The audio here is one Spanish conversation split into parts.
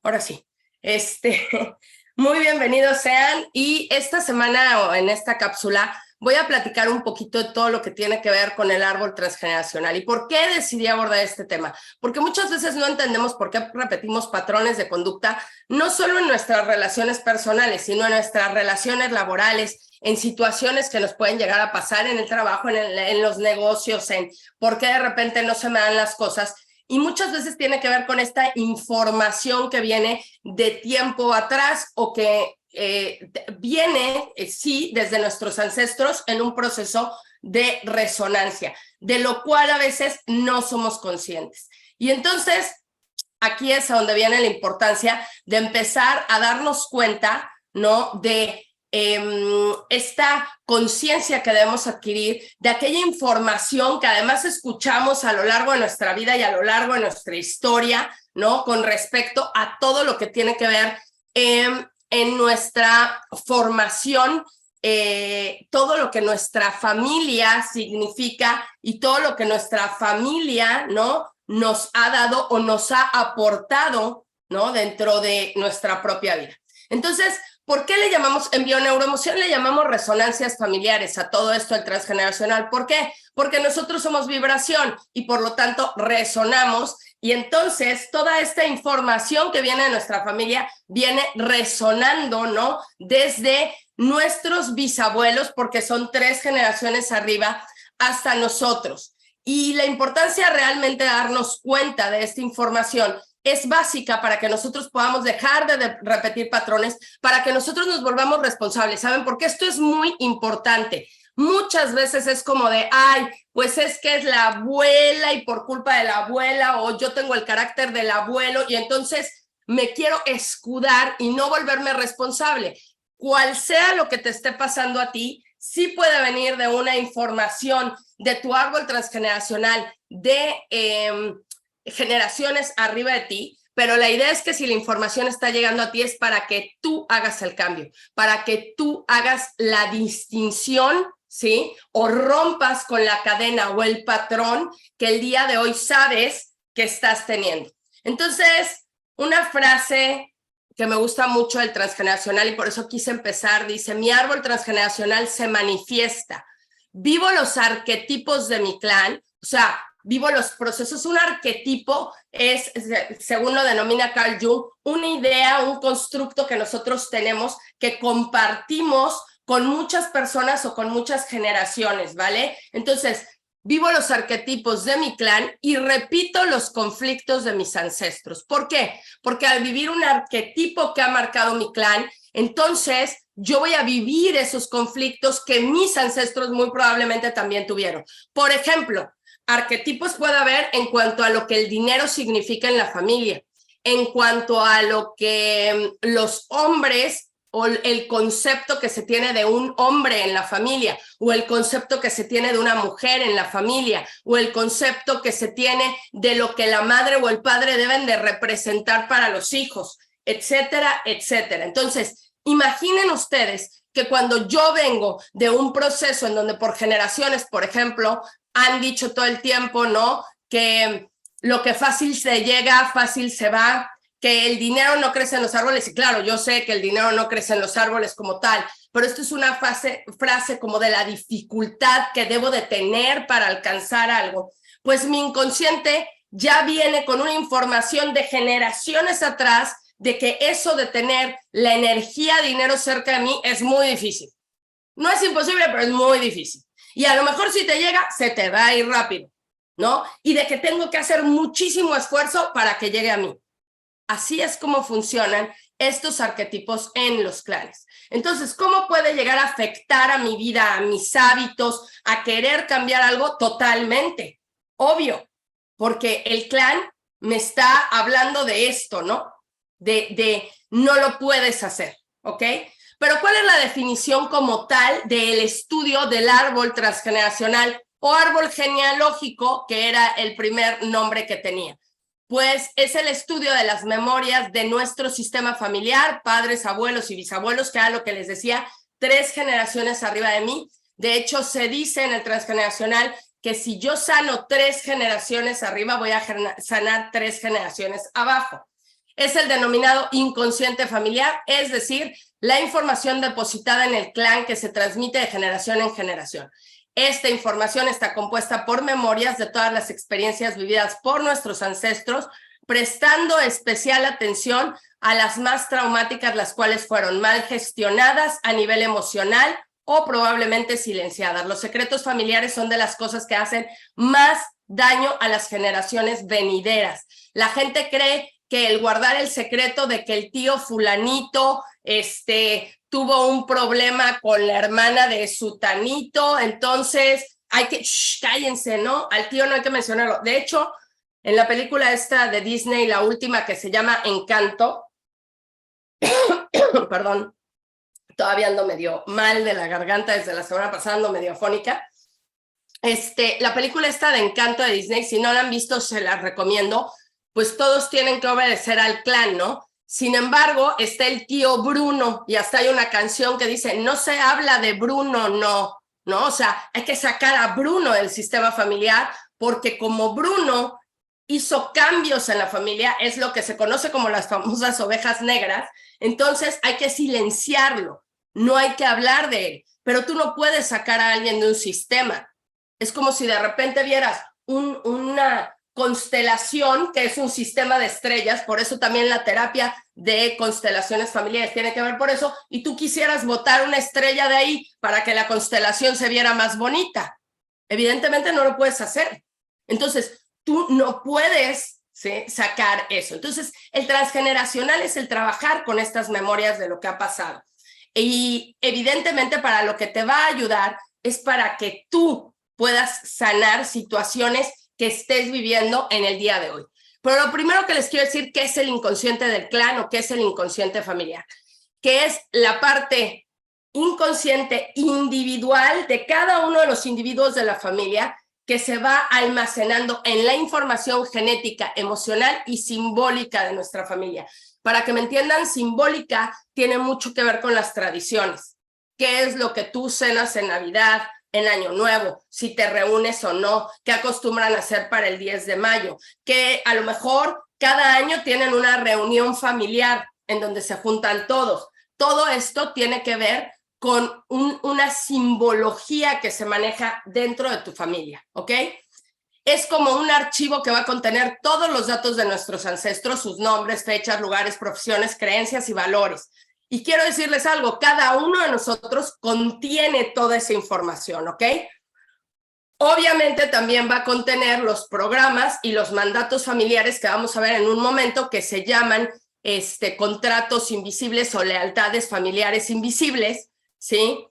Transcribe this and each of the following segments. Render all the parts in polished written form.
Ahora sí. Muy bienvenidos sean, y esta semana o en esta cápsula voy a platicar un poquito de todo lo que tiene que ver con el árbol transgeneracional. ¿Y por qué decidí abordar este tema? Porque muchas veces no entendemos por qué repetimos patrones de conducta, no solo en nuestras relaciones personales, sino en nuestras relaciones laborales, en situaciones que nos pueden llegar a pasar en el trabajo, en los negocios, en por qué de repente no se me dan las cosas. Y muchas veces tiene que ver con esta información que viene de tiempo atrás o que viene, sí, desde nuestros ancestros en un proceso de resonancia, de lo cual a veces no somos conscientes. Y entonces, aquí es a donde viene la importancia de empezar a darnos cuenta, ¿no?, de esta conciencia que debemos adquirir de aquella información que además escuchamos a lo largo de nuestra vida y a lo largo de nuestra historia, ¿no?, con respecto a todo lo que tiene que ver en nuestra formación, todo lo que nuestra familia significa y todo lo que nuestra familia, ¿no?, nos ha dado o nos ha aportado, ¿no?, dentro de nuestra propia vida. Entonces, ¿por qué le llamamos, en bioneuroemoción le llamamos resonancias familiares a todo esto del transgeneracional? ¿Por qué? Porque nosotros somos vibración y por lo tanto resonamos, y entonces toda esta información que viene de nuestra familia viene resonando, ¿no?, desde nuestros bisabuelos, porque son 3 generaciones arriba, hasta nosotros. Y la importancia realmente de darnos cuenta de esta información es básica para que nosotros podamos dejar de repetir patrones, para que nosotros nos volvamos responsables. ¿Saben? Porque esto es muy importante. Muchas veces es como de, ay, pues es que es la abuela y por culpa de la abuela, o yo tengo el carácter del abuelo y entonces me quiero escudar y no volverme responsable. Cual sea lo que te esté pasando a ti, sí puede venir de una información de tu árbol transgeneracional, de generaciones arriba de ti, pero la idea es que si la información está llegando a ti es para que tú hagas el cambio, para que tú hagas la distinción, ¿sí?, o rompas con la cadena o el patrón que el día de hoy sabes que estás teniendo. Entonces, una frase que me gusta mucho del transgeneracional y por eso quise empezar, dice: mi árbol transgeneracional se manifiesta. Vivo los arquetipos de mi clan, o sea, vivo los procesos. Un arquetipo es, según lo denomina Carl Jung, una idea, un constructo que nosotros tenemos, que compartimos con muchas personas o con muchas generaciones, ¿vale? Entonces, vivo los arquetipos de mi clan y repito los conflictos de mis ancestros. ¿Por qué? Porque al vivir un arquetipo que ha marcado mi clan, entonces yo voy a vivir esos conflictos que mis ancestros muy probablemente también tuvieron. Por ejemplo, arquetipos puede haber en cuanto a lo que el dinero significa en la familia, en cuanto a lo que los hombres o el concepto que se tiene de un hombre en la familia, o el concepto que se tiene de una mujer en la familia, o el concepto que se tiene de lo que la madre o el padre deben de representar para los hijos, etcétera, etcétera. Entonces, imaginen ustedes que cuando yo vengo de un proceso en donde por generaciones, por ejemplo, han dicho todo el tiempo, ¿no?, que lo que fácil se llega, fácil se va, que el dinero no crece en los árboles. Y claro, yo sé que el dinero no crece en los árboles como tal, pero esto es una frase como de la dificultad que debo de tener para alcanzar algo. Pues mi inconsciente ya viene con una información de generaciones atrás de que eso de tener la energía de dinero cerca de mí es muy difícil. No es imposible, pero es muy difícil. Y a lo mejor si te llega, se te va a ir rápido, ¿no? Y de que tengo que hacer muchísimo esfuerzo para que llegue a mí. Así es como funcionan estos arquetipos en los clanes. Entonces, ¿cómo puede llegar a afectar a mi vida, a mis hábitos, a querer cambiar algo? Totalmente, obvio, porque el clan me está hablando de esto, ¿no? De no lo puedes hacer, ¿ok? Pero ¿cuál es la definición como tal del estudio del árbol transgeneracional o árbol genealógico, que era el primer nombre que tenía? Pues es el estudio de las memorias de nuestro sistema familiar, padres, abuelos y bisabuelos, que era lo que les decía, 3 generaciones arriba de mí. De hecho, se dice en el transgeneracional que si yo sano 3 generaciones arriba, voy a sanar 3 generaciones abajo. Es el denominado inconsciente familiar, es decir, la información depositada en el clan que se transmite de generación en generación. Esta información está compuesta por memorias de todas las experiencias vividas por nuestros ancestros, prestando especial atención a las más traumáticas, las cuales fueron mal gestionadas a nivel emocional o probablemente silenciadas. Los secretos familiares son de las cosas que hacen más daño a las generaciones venideras. La gente cree que el guardar el secreto de que el tío fulanito tuvo un problema con la hermana de sutanito, entonces hay que, cállense, ¿no? Al tío no hay que mencionarlo. De hecho, en la película esta de Disney, la última que se llama Encanto, perdón, todavía ando medio mal de la garganta desde la semana pasada, ando medio afónica. La película esta de Encanto de Disney, si no la han visto, se la recomiendo, pues todos tienen que obedecer al clan, ¿no? Sin embargo, está el tío Bruno y hasta hay una canción que dice, no se habla de Bruno, no, o sea, hay que sacar a Bruno del sistema familiar porque como Bruno hizo cambios en la familia, es lo que se conoce como las famosas ovejas negras, entonces hay que silenciarlo, no hay que hablar de él, pero tú no puedes sacar a alguien de un sistema. Es como si de repente vieras una constelación, que es un sistema de estrellas, por eso también la terapia de constelaciones familiares tiene que ver por eso, y tú quisieras botar una estrella de ahí para que la constelación se viera más bonita. Evidentemente no lo puedes hacer. Entonces, tú no puedes, ¿sí?, sacar eso. Entonces, el transgeneracional es el trabajar con estas memorias de lo que ha pasado. Y evidentemente para lo que te va a ayudar es para que tú puedas sanar situaciones que estés viviendo en el día de hoy. Pero lo primero que les quiero decir, ¿qué es el inconsciente del clan o qué es el inconsciente familiar? Que es la parte inconsciente individual de cada uno de los individuos de la familia que se va almacenando en la información genética, emocional y simbólica de nuestra familia. Para que me entiendan, simbólica tiene mucho que ver con las tradiciones. ¿Qué es lo que tú cenas en Navidad, en Año Nuevo, si te reúnes o no, qué acostumbran a hacer para el 10 de mayo, que a lo mejor cada año tienen una reunión familiar en donde se juntan todos. Todo esto tiene que ver con una simbología que se maneja dentro de tu familia, ¿ok? Es como un archivo que va a contener todos los datos de nuestros ancestros, sus nombres, fechas, lugares, profesiones, creencias y valores. Y quiero decirles algo, cada uno de nosotros contiene toda esa información, ¿ok? Obviamente también va a contener los programas y los mandatos familiares que vamos a ver en un momento que se llaman contratos invisibles o lealtades familiares invisibles, ¿sí?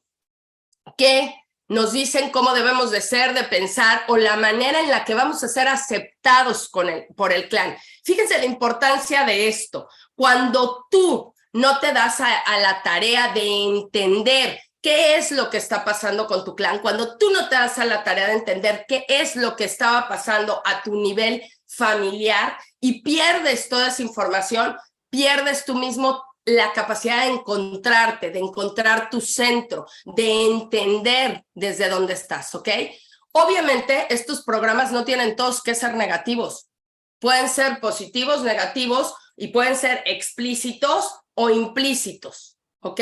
Que nos dicen cómo debemos de ser, de pensar o la manera en la que vamos a ser aceptados por el clan. Fíjense la importancia de esto. Cuando tú no te das a la tarea de entender qué es lo que está pasando con tu clan, cuando tú no te das a la tarea de entender qué es lo que estaba pasando a tu nivel familiar y pierdes toda esa información, pierdes tú mismo la capacidad de encontrarte, de encontrar tu centro, de entender desde dónde estás, ¿ok? Obviamente, estos programas no tienen todos que ser negativos. Pueden ser positivos, negativos y pueden ser explícitos o implícitos, ¿ok?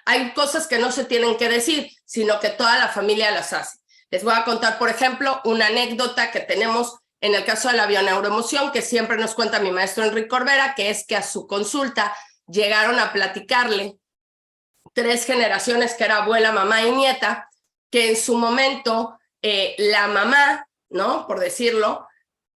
Hay cosas que no se tienen que decir, sino que toda la familia las hace. Les voy a contar, por ejemplo, una anécdota que tenemos en el caso de la bioneuroemoción, que siempre nos cuenta mi maestro Enrique Corbera, que es que a su consulta llegaron a platicarle 3 generaciones, que era abuela, mamá y nieta, que en su momento la mamá, ¿no?, por decirlo,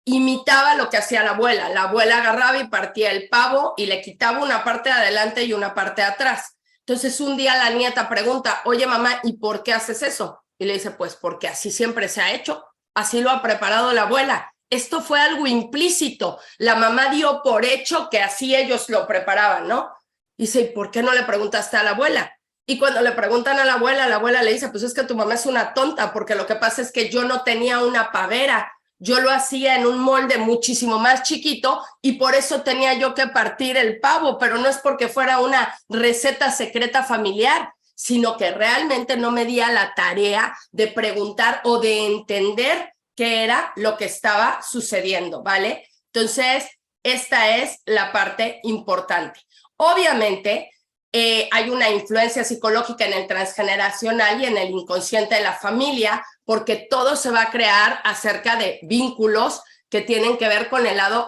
imitaba lo que hacía la abuela. La abuela agarraba y partía el pavo y le quitaba una parte de adelante y una parte de atrás. Entonces un día la nieta pregunta, oye mamá, ¿y por qué haces eso? Y le dice, pues porque así siempre se ha hecho, así lo ha preparado la abuela. Esto fue algo implícito. La mamá dio por hecho que así ellos lo preparaban, ¿no? Dice, ¿y por qué no le preguntaste a la abuela? Y cuando le preguntan a la abuela le dice, pues es que tu mamá es una tonta, porque lo que pasa es que yo no tenía una pavera. Yo lo hacía en un molde muchísimo más chiquito y por eso tenía yo que partir el pavo, pero no es porque fuera una receta secreta familiar, sino que realmente no me di a la tarea de preguntar o de entender qué era lo que estaba sucediendo, ¿vale? Entonces, Esta es la parte importante. Obviamente, hay una influencia psicológica en el transgeneracional y en el inconsciente de la familia, porque todo se va a crear acerca de vínculos que tienen que ver con el lado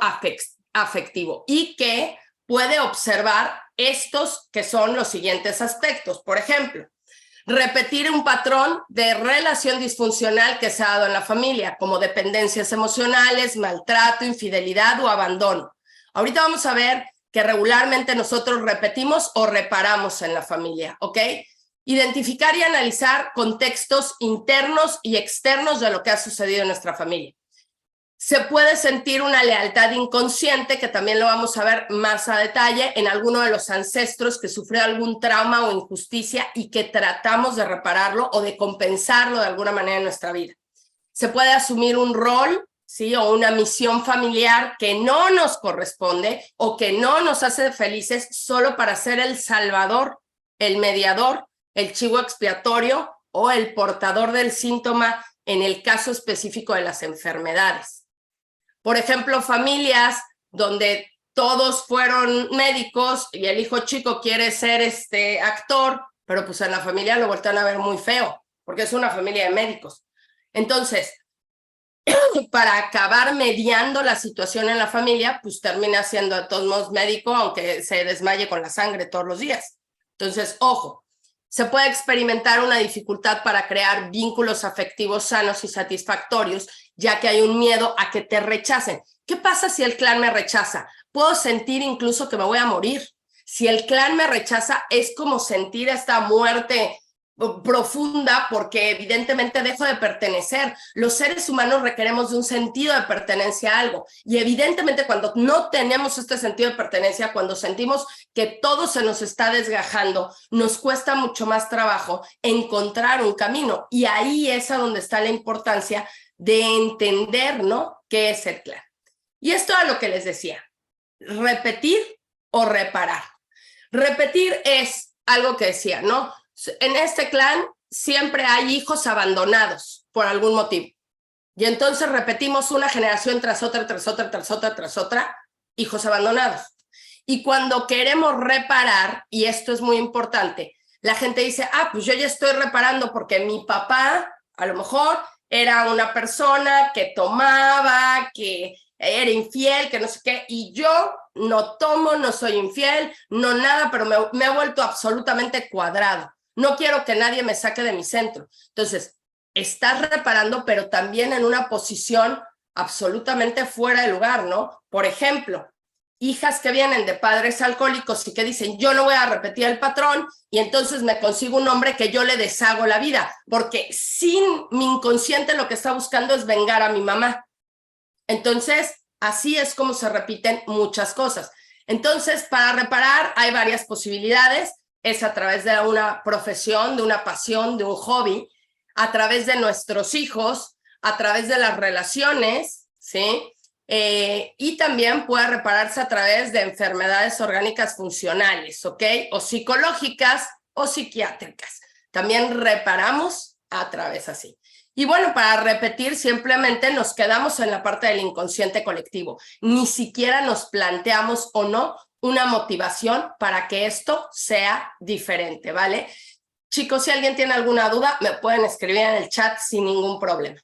afectivo y que puede observar estos que son los siguientes aspectos. Por ejemplo, repetir un patrón de relación disfuncional que se ha dado en la familia, como dependencias emocionales, maltrato, infidelidad o abandono. Ahorita vamos a ver que regularmente nosotros repetimos o reparamos en la familia, ¿ok? Identificar y analizar contextos internos y externos de lo que ha sucedido en nuestra familia. Se puede sentir una lealtad inconsciente, que también lo vamos a ver más a detalle, en alguno de los ancestros que sufrió algún trauma o injusticia y que tratamos de repararlo o de compensarlo de alguna manera en nuestra vida. Se puede asumir un rol, ¿sí? O una misión familiar que no nos corresponde o que no nos hace felices solo para ser el salvador, el mediador, el chivo expiatorio o el portador del síntoma en el caso específico de las enfermedades. Por ejemplo, familias donde todos fueron médicos y el hijo chico quiere ser actor, pero pues en la familia lo voltean a ver muy feo, porque es una familia de médicos. Entonces, para acabar mediando la situación en la familia, pues termina siendo de todos modos médico, aunque se desmaye con la sangre todos los días. Entonces, ojo, se puede experimentar una dificultad para crear vínculos afectivos sanos y satisfactorios, ya que hay un miedo a que te rechacen. ¿Qué pasa si el clan me rechaza? Puedo sentir incluso que me voy a morir. Si el clan me rechaza, es como sentir esta muerte profunda, porque evidentemente dejo de pertenecer. Los seres humanos requeremos de un sentido de pertenencia a algo, y evidentemente cuando no tenemos este sentido de pertenencia, cuando sentimos que todo se nos está desgajando, nos cuesta mucho más trabajo encontrar un camino, y ahí es a donde está la importancia de entender, ¿no?, qué es el clan. Y esto es lo que les decía, repetir o reparar. Repetir es algo que decía, ¿no? En este clan siempre hay hijos abandonados por algún motivo. Y entonces repetimos una generación tras otra, tras otra, tras otra, tras otra, hijos abandonados. Y cuando queremos reparar, y esto es muy importante, la gente dice, pues yo ya estoy reparando porque mi papá, a lo mejor, era una persona que tomaba, que era infiel, que no sé qué, y yo no tomo, no soy infiel, no nada, pero me he vuelto absolutamente cuadrado. No quiero que nadie me saque de mi centro. Entonces, estás reparando, pero también en una posición absolutamente fuera de lugar, ¿no? Por ejemplo, hijas que vienen de padres alcohólicos y que dicen, yo no voy a repetir el patrón, y entonces me consigo un hombre que yo le deshago la vida, porque sin mi inconsciente lo que está buscando es vengar a mi mamá. Entonces, así es como se repiten muchas cosas. Entonces, para reparar hay varias posibilidades. Es a través de una profesión, de una pasión, de un hobby, a través de nuestros hijos, a través de las relaciones, ¿sí? Y también puede repararse a través de enfermedades orgánicas funcionales, ¿ok? O psicológicas o psiquiátricas. También reparamos a través así. Y bueno, para repetir, simplemente nos quedamos en la parte del inconsciente colectivo. Ni siquiera nos planteamos o no una motivación para que esto sea diferente, ¿vale? Chicos, si alguien tiene alguna duda, me pueden escribir en el chat sin ningún problema.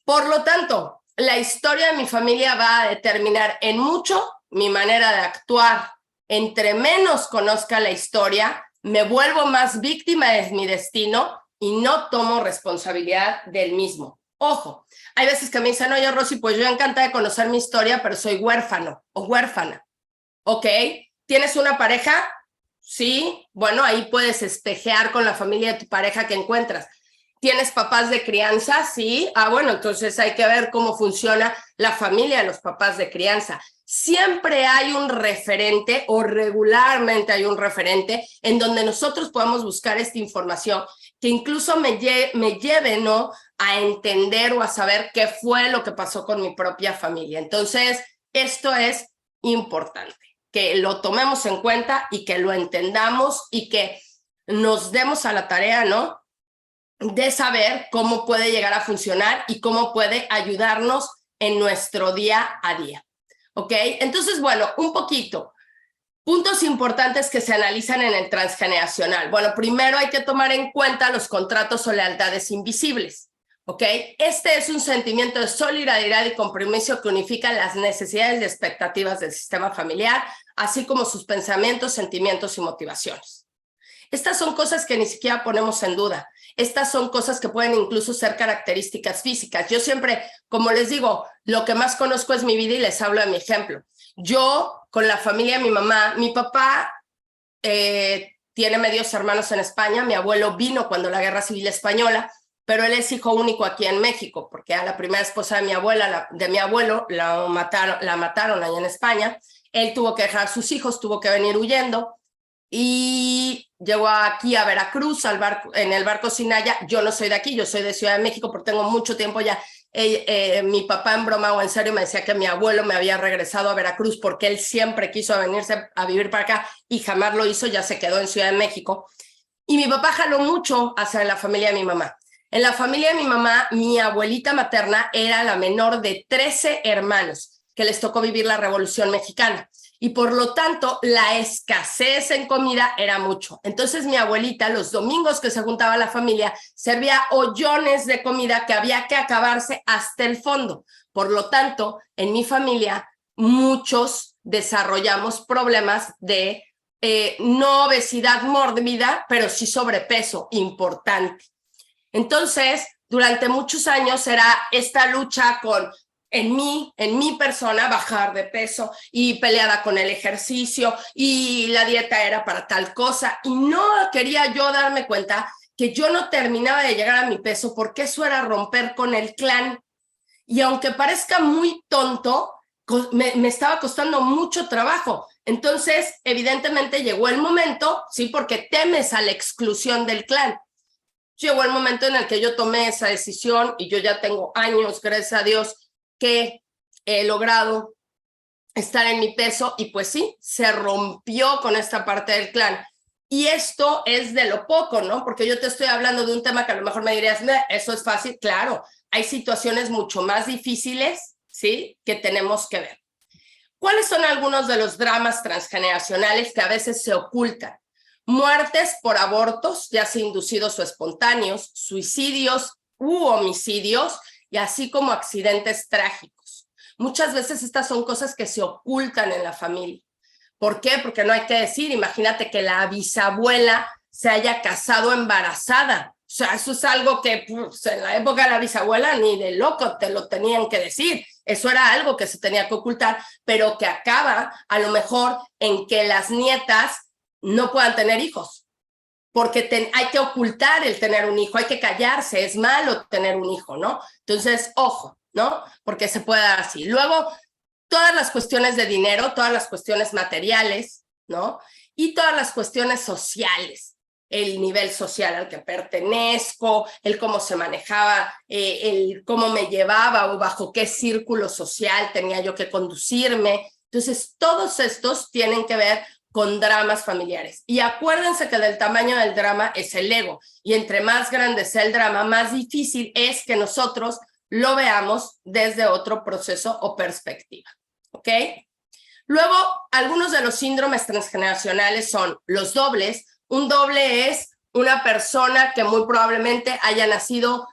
Por lo tanto, la historia de mi familia va a determinar en mucho mi manera de actuar. Entre menos conozca la historia, me vuelvo más víctima de mi destino y no tomo responsabilidad del mismo. Ojo, hay veces que me dicen, oye, Rosy, pues yo encantada de conocer mi historia, pero soy huérfano o huérfana. ¿Ok? ¿Tienes una pareja? Sí. Bueno, ahí puedes espejear con la familia de tu pareja que encuentras. ¿Tienes papás de crianza? Sí. Bueno, entonces hay que ver cómo funciona la familia de los papás de crianza. Siempre hay un referente, o regularmente hay un referente en donde nosotros podemos buscar esta información que incluso me lleve, ¿no?, a entender o a saber qué fue lo que pasó con mi propia familia. Entonces, esto es importante, que lo tomemos en cuenta y que lo entendamos y que nos demos a la tarea, ¿no?, de saber cómo puede llegar a funcionar y cómo puede ayudarnos en nuestro día a día. ¿ok? Entonces, bueno, un poquito. Puntos importantes que se analizan en el transgeneracional. Bueno, primero hay que tomar en cuenta los contratos o lealtades invisibles, ¿ok? Este es un sentimiento de solidaridad y compromiso que unifica las necesidades y expectativas del sistema familiar, así como sus pensamientos, sentimientos y motivaciones. Estas son cosas que ni siquiera ponemos en duda. Estas son cosas que pueden incluso ser características físicas. Yo siempre, como les digo, lo que más conozco es mi vida y les hablo de mi ejemplo. Yo, con la familia de mi mamá, mi papá tiene medios hermanos en España, mi abuelo vino cuando la Guerra Civil Española, pero él es hijo único aquí en México, porque a la primera esposa de mi abuela, de mi abuelo, la mataron allá en España. Él tuvo que dejar a sus hijos, tuvo que venir huyendo, y llegó aquí a Veracruz en el barco Sinaya. Yo no soy de aquí, yo soy de Ciudad de México, porque tengo mucho tiempo ya. Mi papá, en broma o en serio, me decía que mi abuelo me había regresado a Veracruz porque él siempre quiso venirse a vivir para acá y jamás lo hizo, ya se quedó en Ciudad de México. Y mi papá jaló mucho hacia la familia de mi mamá. En la familia de mi mamá, mi abuelita materna era la menor de 13 hermanos que les tocó vivir la Revolución Mexicana. Y por lo tanto, la escasez en comida era mucho. Entonces mi abuelita, los domingos que se juntaba la familia, servía ollones de comida que había que acabarse hasta el fondo. Por lo tanto, en mi familia, muchos desarrollamos problemas de no obesidad mórbida, pero sí sobrepeso importante. Entonces, durante muchos años era esta lucha con en mi persona bajar de peso y peleada con el ejercicio y la dieta era para tal cosa y no quería yo darme cuenta que yo no terminaba de llegar a mi peso porque eso era romper con el clan. Y aunque parezca muy tonto, me estaba costando mucho trabajo. Entonces, evidentemente llegó el momento, sí, porque temes a la exclusión del clan. Llegó el momento en el que yo tomé esa decisión y yo ya tengo años, gracias a Dios, que he logrado estar en mi peso y pues sí, se rompió con esta parte del clan. Y esto es de lo poco, ¿no? Porque yo te estoy hablando de un tema que a lo mejor me dirías, eso es fácil. Claro, hay situaciones mucho más difíciles, ¿sí? Que tenemos que ver. ¿Cuáles son algunos de los dramas transgeneracionales que a veces se ocultan? Muertes por abortos, ya sea inducidos o espontáneos, suicidios u homicidios, y así como accidentes trágicos. Muchas veces estas son cosas que se ocultan en la familia. ¿Por qué? Porque no hay que decir, imagínate que la bisabuela se haya casado embarazada. O sea, eso es algo que pues, en la época de la bisabuela ni de loco te lo tenían que decir. Eso era algo que se tenía que ocultar, pero que acaba a lo mejor en que las nietas no puedan tener hijos, porque hay que ocultar el tener un hijo, hay que callarse, es malo tener un hijo, ¿no? Entonces, ojo, ¿no? Porque se puede dar así. Luego, todas las cuestiones de dinero, todas las cuestiones materiales, ¿no? Y todas las cuestiones sociales, el nivel social al que pertenezco, el cómo se manejaba, el cómo me llevaba o bajo qué círculo social tenía yo que conducirme. Entonces, todos estos tienen que ver con dramas familiares. Y acuérdense que del tamaño del drama es el ego. Y entre más grande sea el drama, más difícil es que nosotros lo veamos desde otro proceso o perspectiva. ¿Ok? Luego, algunos de los síndromes transgeneracionales son los dobles. Un doble es una persona que muy probablemente haya nacido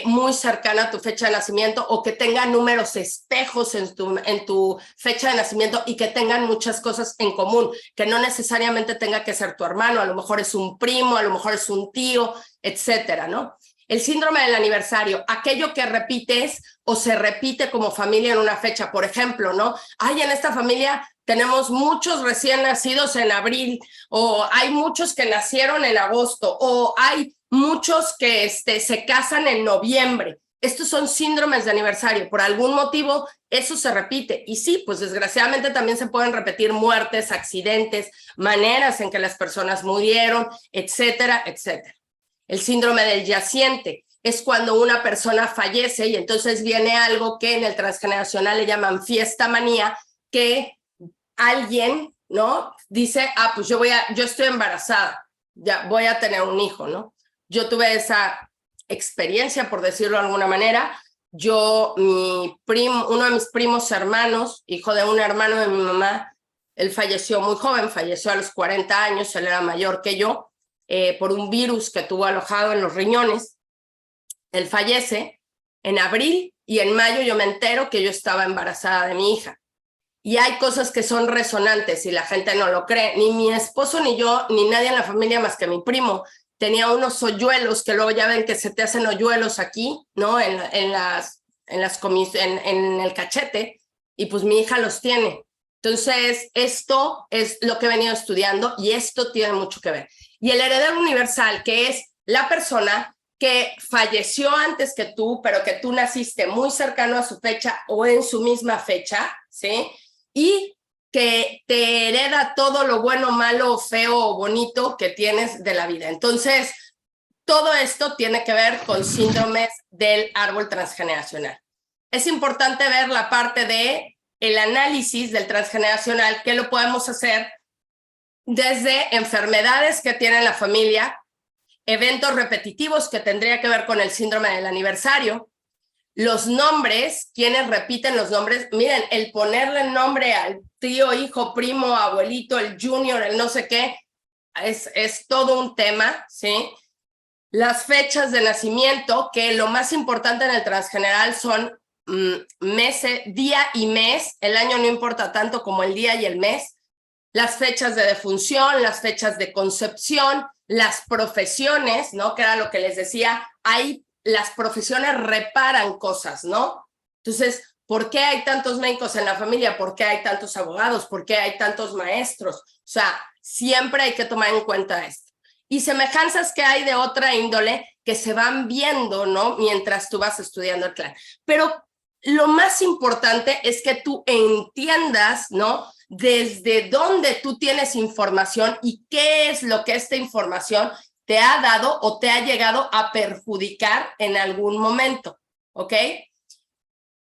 muy cercana a tu fecha de nacimiento o que tenga números espejos en tu fecha de nacimiento y que tengan muchas cosas en común, que no necesariamente tenga que ser tu hermano, a lo mejor es un primo, a lo mejor es un tío, etcétera, ¿no? El síndrome del aniversario, aquello que repites o se repite como familia en una fecha, por ejemplo, ¿no? Ay, en esta familia tenemos muchos recién nacidos en abril, o hay muchos que nacieron en agosto, o hay muchos que se casan en noviembre. Estos son síndromes de aniversario. Por algún motivo, eso se repite. Y sí, pues desgraciadamente también se pueden repetir muertes, accidentes, maneras en que las personas murieron, etcétera, etcétera. El síndrome del yaciente es cuando una persona fallece y entonces viene algo que en el transgeneracional le llaman fiesta manía, que alguien, ¿no? Dice, pues yo estoy embarazada, ya voy a tener un hijo, ¿no? Yo tuve esa experiencia, por decirlo de alguna manera, uno de mis primos hermanos, hijo de un hermano de mi mamá, él falleció muy joven, falleció a los 40 años, él era mayor que yo, por un virus que tuvo alojado en los riñones. Él fallece en abril y en mayo yo me entero que yo estaba embarazada de mi hija. Y hay cosas que son resonantes y la gente no lo cree. Ni mi esposo, ni yo, ni nadie en la familia más que mi primo tenía unos hoyuelos que luego ya ven que se te hacen hoyuelos aquí, ¿no? En el cachete, y pues mi hija los tiene. Entonces, esto es lo que he venido estudiando y esto tiene mucho que ver. Y el heredero universal, que es la persona que falleció antes que tú, pero que tú naciste muy cercano a su fecha o en su misma fecha, ¿sí? Y que te hereda todo lo bueno, malo, feo o bonito que tienes de la vida. Entonces, todo esto tiene que ver con síndromes del árbol transgeneracional. Es importante ver la parte de el análisis del transgeneracional, que lo podemos hacer desde enfermedades que tiene la familia, eventos repetitivos que tendría que ver con el síndrome del aniversario, los nombres, quienes repiten los nombres. Miren, el ponerle nombre al tío, hijo, primo, abuelito, el junior, el no sé qué, es todo un tema, ¿sí? Las fechas de nacimiento, que lo más importante en el transgeneral son meses, día y mes. El año no importa tanto como el día y el mes. Las fechas de defunción, las fechas de concepción, las profesiones, ¿no? Que era lo que les decía, ahí las profesiones reparan cosas, ¿no? Entonces, ¿por qué hay tantos médicos en la familia? ¿Por qué hay tantos abogados? ¿Por qué hay tantos maestros? O sea, siempre hay que tomar en cuenta esto. Y semejanzas que hay de otra índole que se van viendo, ¿no? Mientras tú vas estudiando el clan. Pero lo más importante es que tú entiendas, ¿no? Desde dónde tú tienes información y qué es lo que esta información te ha dado o te ha llegado a perjudicar en algún momento, ¿ok?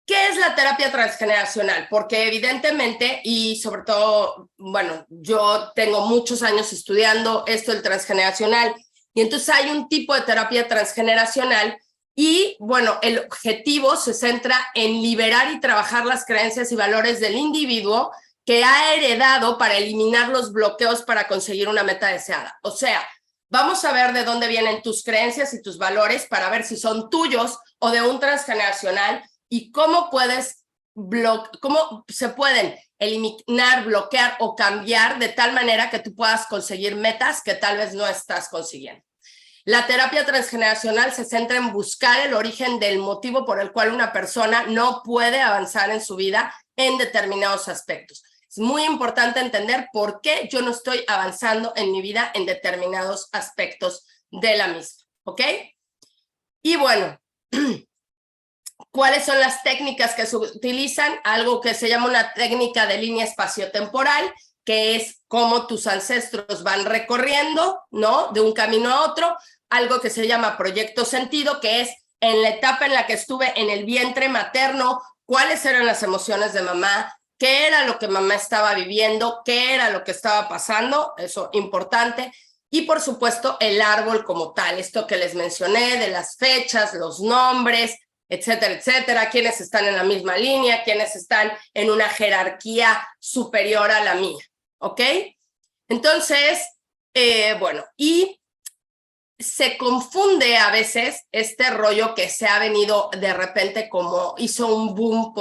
¿Qué es la terapia transgeneracional? Porque evidentemente, y sobre todo, bueno, yo tengo muchos años estudiando esto del transgeneracional, y entonces hay un tipo de terapia transgeneracional y, bueno, el objetivo se centra en liberar y trabajar las creencias y valores del individuo que ha heredado para eliminar los bloqueos para conseguir una meta deseada. O sea, vamos a ver de dónde vienen tus creencias y tus valores para ver si son tuyos o de un transgeneracional, y cómo se pueden eliminar, bloquear o cambiar de tal manera que tú puedas conseguir metas que tal vez no estás consiguiendo. La terapia transgeneracional se centra en buscar el origen del motivo por el cual una persona no puede avanzar en su vida en determinados aspectos. Es muy importante entender por qué yo no estoy avanzando en mi vida en determinados aspectos de la misma, ¿ok? Y bueno, ¿cuáles son las técnicas que se utilizan? Algo que se llama una técnica de línea espaciotemporal, que es cómo tus ancestros van recorriendo, ¿no? De un camino a otro. Algo que se llama proyecto sentido, que es en la etapa en la que estuve en el vientre materno, cuáles eran las emociones de mamá, qué era lo que mamá estaba viviendo, qué era lo que estaba pasando, eso importante. Y por supuesto el árbol como tal, esto que les mencioné de las fechas, los nombres, etcétera, etcétera, quienes están en la misma línea, quienes están en una jerarquía superior a la mía, ¿ok? Entonces, bueno, y se confunde a veces este rollo que se ha venido de repente como hizo un boom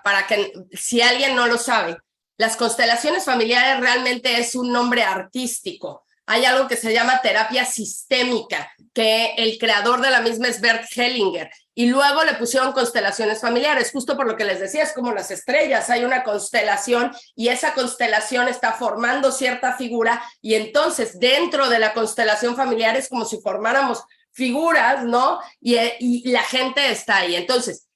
para que, si alguien no lo sabe, las constelaciones familiares realmente es un nombre artístico. Hay algo que se llama terapia sistémica, que el creador de la misma es Bert Hellinger, y luego le pusieron constelaciones familiares, justo por lo que les decía, es como las estrellas, hay una constelación y esa constelación está formando cierta figura, y entonces dentro de la constelación familiar es como si formáramos figuras, ¿no? Y la gente está ahí. Entonces,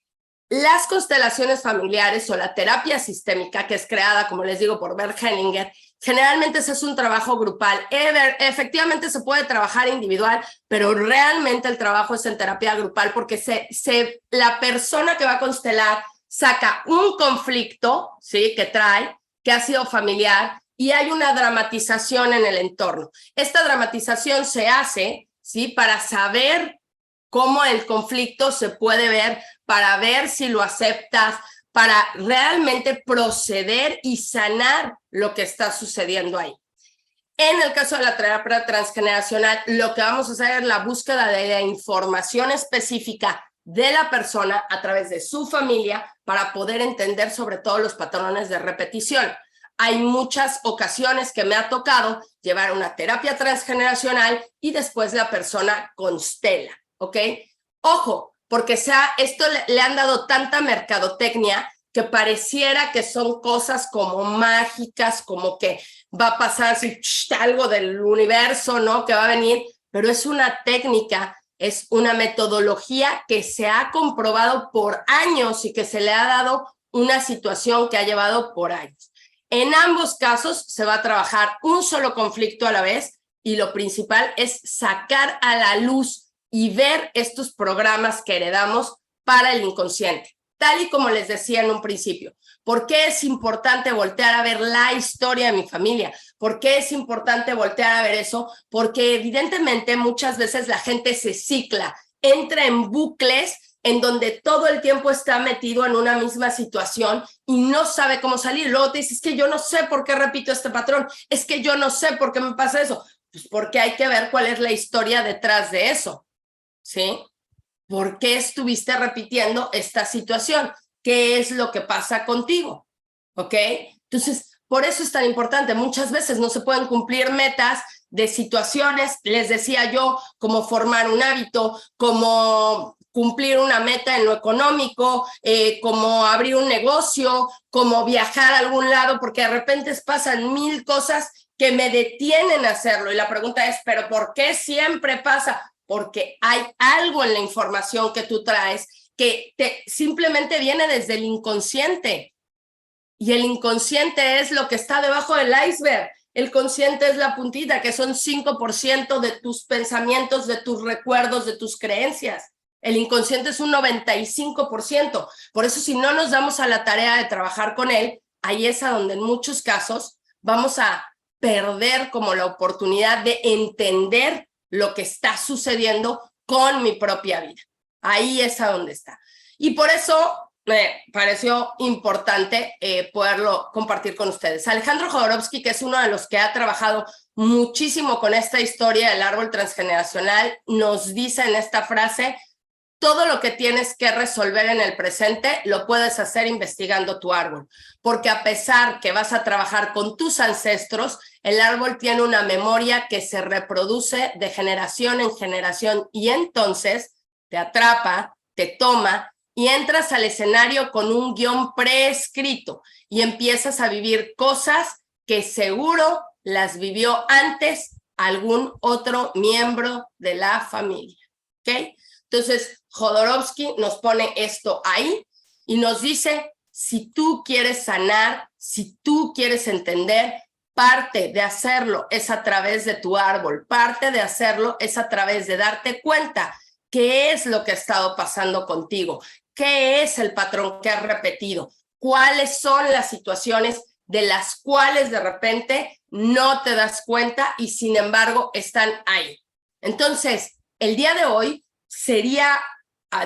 las constelaciones familiares o la terapia sistémica, que es creada, como les digo, por Bert Hellinger, generalmente ese es un trabajo grupal. Efectivamente se puede trabajar individual, pero realmente el trabajo es en terapia grupal porque la persona que va a constelar saca un conflicto, ¿sí? Que trae, que ha sido familiar, y hay una dramatización en el entorno. Esta dramatización se hace, ¿sí? Para saber cómo el conflicto se puede ver para ver si lo aceptas, para realmente proceder y sanar lo que está sucediendo ahí. En el caso de la terapia transgeneracional, lo que vamos a hacer es la búsqueda de la información específica de la persona a través de su familia para poder entender sobre todo los patrones de repetición. Hay muchas ocasiones que me ha tocado llevar una terapia transgeneracional y después la persona constela, ¿ok? Ojo, porque esto le han dado tanta mercadotecnia que pareciera que son cosas como mágicas, como que va a pasar así, algo del universo, ¿no? Que va a venir, pero es una técnica, es una metodología que se ha comprobado por años y que se le ha dado una situación que ha llevado por años. En ambos casos se va a trabajar un solo conflicto a la vez y lo principal es sacar a la luz y ver estos programas que heredamos para el inconsciente. Tal y como les decía en un principio, ¿por qué es importante voltear a ver la historia de mi familia? ¿Por qué es importante voltear a ver eso? Porque evidentemente muchas veces la gente se cicla, entra en bucles en donde todo el tiempo está metido en una misma situación y no sabe cómo salir. Luego te dices, es que yo no sé por qué repito este patrón, es que yo no sé por qué me pasa eso. Pues porque hay que ver cuál es la historia detrás de eso, ¿sí? ¿Por qué estuviste repitiendo esta situación? ¿Qué es lo que pasa contigo? ¿Ok? Entonces, por eso es tan importante. Muchas veces no se pueden cumplir metas de situaciones, les decía yo, como formar un hábito, como cumplir una meta en lo económico, como abrir un negocio, como viajar a algún lado, porque de repente pasan 1000 cosas que me detienen a hacerlo. Y la pregunta es, ¿pero por qué siempre pasa? Porque hay algo en la información que tú traes que simplemente viene desde el inconsciente. Y el inconsciente es lo que está debajo del iceberg. El consciente es la puntita, que son 5% de tus pensamientos, de tus recuerdos, de tus creencias. El inconsciente es un 95%. Por eso, si no nos damos a la tarea de trabajar con él, ahí es a donde en muchos casos vamos a perder como la oportunidad de entender lo que está sucediendo con mi propia vida. Ahí es a donde está. Y por eso me pareció importante poderlo compartir con ustedes. Alejandro Jodorowsky, que es uno de los que ha trabajado muchísimo con esta historia del árbol transgeneracional, nos dice en esta frase, todo lo que tienes que resolver en el presente lo puedes hacer investigando tu árbol, porque a pesar que vas a trabajar con tus ancestros, el árbol tiene una memoria que se reproduce de generación en generación y entonces te atrapa, te toma y entras al escenario con un guión preescrito y empiezas a vivir cosas que seguro las vivió antes algún otro miembro de la familia, ¿ok? Entonces, Jodorowsky nos pone esto ahí y nos dice, si tú quieres sanar, si tú quieres entender, parte de hacerlo es a través de tu árbol, parte de hacerlo es a través de darte cuenta qué es lo que ha estado pasando contigo, qué es el patrón que has repetido, cuáles son las situaciones de las cuales de repente no te das cuenta y sin embargo están ahí. Entonces, el día de hoy sería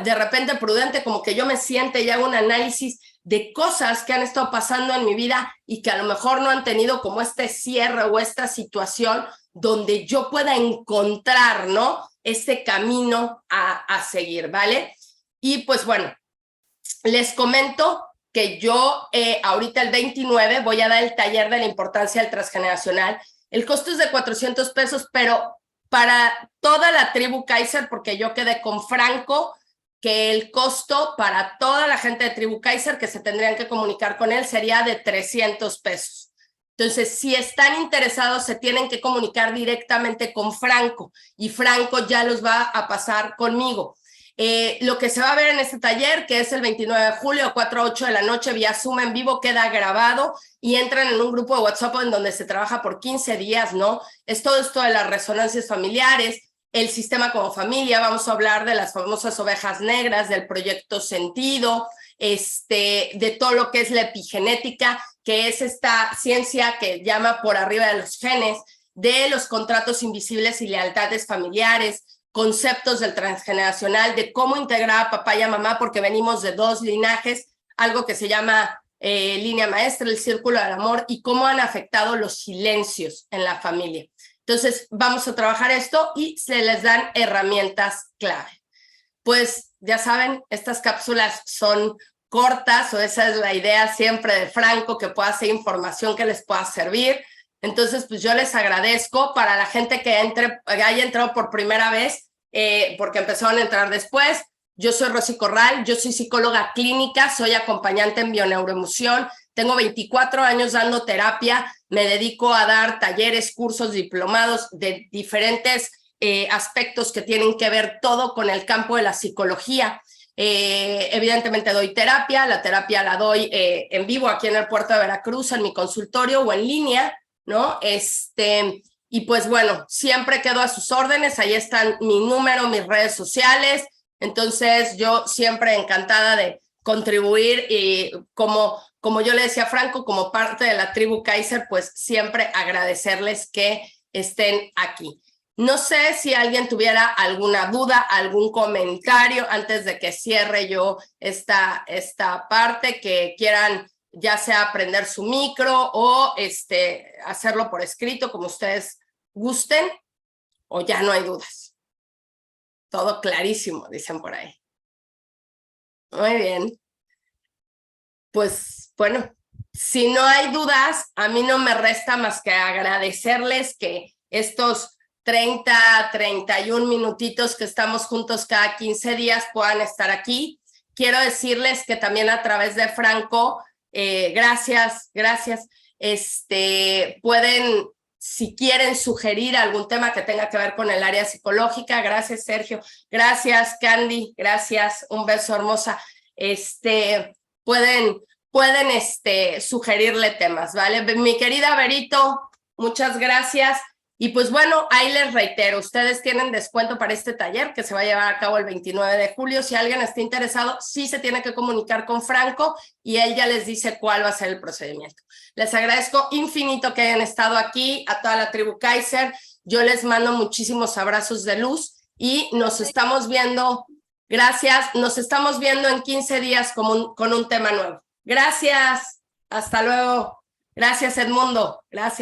de repente prudente como que yo me siente y haga un análisis de cosas que han estado pasando en mi vida y que a lo mejor no han tenido como este cierre o esta situación donde yo pueda encontrar, ¿no? Este camino a seguir, ¿vale? Y pues bueno, les comento que yo ahorita el 29 voy a dar el taller de la importancia del transgeneracional. El costo es de 400 pesos, pero para toda la tribu Kaiser, porque yo quedé con Franco, que el costo para toda la gente de tribu Kaiser que se tendrían que comunicar con él sería de 300 pesos. Entonces, si están interesados, se tienen que comunicar directamente con Franco y Franco ya los va a pasar conmigo. Lo que se va a ver en este taller, que es el 29 de julio, 4 a 8 de la noche, vía Zoom en vivo, queda grabado y entran en un grupo de WhatsApp en donde se trabaja por 15 días, ¿no? Es todo esto de las resonancias familiares, el sistema como familia, vamos a hablar de las famosas ovejas negras, del proyecto Sentido, de todo lo que es la epigenética, que es esta ciencia que llama por arriba de los genes, de los contratos invisibles y lealtades familiares, conceptos del transgeneracional, de cómo integrar a papá y a mamá, porque venimos de dos linajes, algo que se llama línea maestra, el círculo del amor, y cómo han afectado los silencios en la familia. Entonces, vamos a trabajar esto y se les dan herramientas clave. Pues ya saben, estas cápsulas son cortas, o esa es la idea siempre de Franco, que pueda ser información que les pueda servir. Entonces, pues yo les agradezco. Para la gente que haya entrado por primera vez, porque empezaron a entrar después, yo soy Rosy Corral, yo soy psicóloga clínica, soy acompañante en bioneuroemoción, tengo 24 años dando terapia, me dedico a dar talleres, cursos, diplomados de diferentes aspectos que tienen que ver todo con el campo de la psicología. Evidentemente doy terapia, la terapia la doy en vivo aquí en el puerto de Veracruz, en mi consultorio o en línea, ¿no? Y pues bueno, siempre quedo a sus órdenes, ahí están mi número, mis redes sociales, entonces yo siempre encantada de contribuir y como yo le decía a Franco, como parte de la tribu Kaiser, pues siempre agradecerles que estén aquí. No sé si alguien tuviera alguna duda, algún comentario antes de que cierre yo esta parte, que quieran ya sea prender su micro o hacerlo por escrito, como ustedes gusten, o ya no hay dudas. Todo clarísimo, dicen por ahí. Muy bien. Pues bueno, si no hay dudas, a mí no me resta más que agradecerles que estos 31 minutitos que estamos juntos cada 15 días puedan estar aquí. Quiero decirles que también a través de Franco, gracias, pueden, si quieren sugerir algún tema que tenga que ver con el área psicológica. Gracias, Sergio. Gracias, Candy. Gracias. Un beso, hermosa. Pueden sugerirle temas, ¿vale? Mi querida Berito, muchas gracias. Y pues bueno, ahí les reitero, ustedes tienen descuento para este taller que se va a llevar a cabo el 29 de julio. Si alguien está interesado, sí se tiene que comunicar con Franco y él ya les dice cuál va a ser el procedimiento. Les agradezco infinito que hayan estado aquí, a toda la tribu Kaiser. Yo les mando muchísimos abrazos de luz y nos estamos viendo. Gracias, nos estamos viendo en 15 días con un tema nuevo. Gracias, hasta luego. Gracias, Edmundo. Gracias.